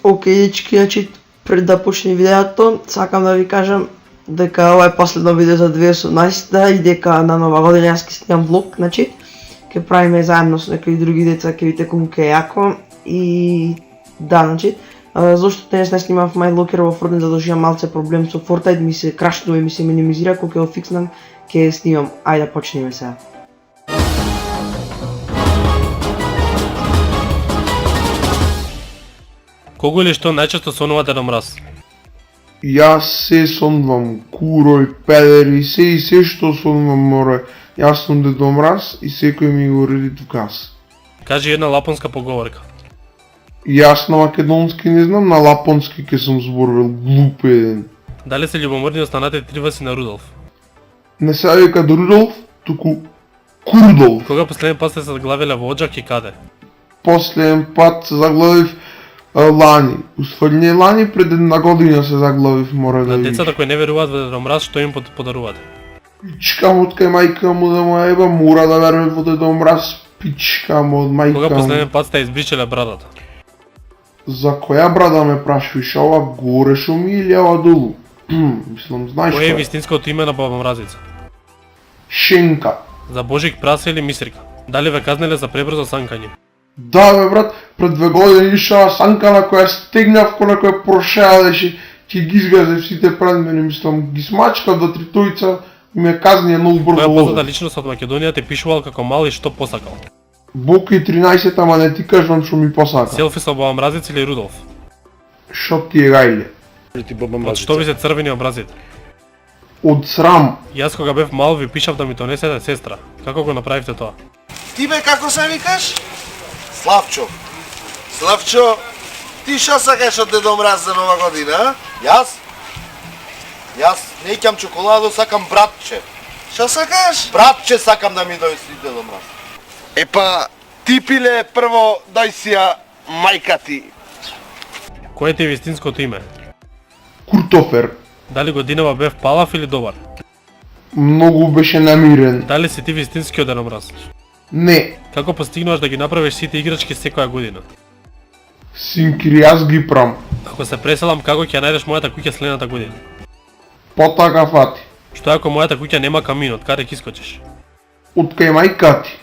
Океј, дечки, значи, пред да почне видеото, сакам да ви кажам дека ова е последно видео за 2018 и дека на нова година јас ќе снимам влог, значи, ќе правиме заедно со некои други деца, ќе видите колку ќе е јако и да, значи, зашто денес не снимав My Locker во Fortnite, да доживам малце проблем со Fortnite, ми се крашнува и ми се минимизира, кога ќе го фикснам, ќе снимам. Ајде да почнеме сега. Кого или што најчесто сонувате на мраз? Јас се сонвам курој, педери, се и се што сонвам море. Јас сум Дедо Мраз и секој ми го реди тукас. Кажи една лапонска поговорка. Јас на македонски не знам, на лапонски ке сум зборувал, глуп еден. Дали се љубоморни останатите триваси на Рудолф? Не се вика Рудолф, туку Курдолф. Кога последен пат сте се заглавиле во Оџак и каде? Последен пат се заглавив лани. Усваѓање лани пред една година се заглавив, мора да На видиш. децата кои не веруваат во Дедо Мраз, што им подарувате? Пичка му од кај мајка му да му еба, мора да верува во Дедо Мраз. Пичка му од мајка Кога му. последен пат сте избричале брадата? За која брада ме прашуваш, ова горе шо ми или ова долу? Мислам, знаеш Кој е која? вистинското име на Баба Мразица? Шенка. За Божик Прасе или Мисрика? Дали ве казнеле за пребрзо санкање? Да бе брат, пред 2 години иша санка на која стегнав, која која прошеалеше, ќе ги изгазев сите пред мене, мислам, ги смачкав до тритојца и ме казни многу брзо Која позната возат. личност од Македонија те пишувал како мал и што посакал? Боки 13, ама не ти кажам шо ми посака. Селфи со Баба Мразица или Рудолф? Шо ти е гајле? Од што ви се црвени образите? Од срам. Јас кога бев мал ви пишав да ми донесете сестра. Како го направивте тоа? Ти бе како се викаш? Славчо. Славчо, ти шо сакаш од Дедо Мраз за нова година, а? Јас? Јас неќам чоколадо, сакам братче. Шо сакаш? Братче сакам да ми дојси Дедо Мраз. Епа, ти пиле прво дој си ја мајка ти. Кој ти е вистинското име? Куртофер. Дали годинава бев палав или добар? Многу беше намирен. Дали си ти вистинскиот Дедо Мраз? Не. Како постигнуваш да ги направиш сите играчки секоја година? Синкири, јас ги прам. Ако се преселам, како ќе ја најдеш мојата куќа следната година? Потака фати. Што ако мојата куќа нема камин, од каде ќе искочиш? Од кај мајка ти.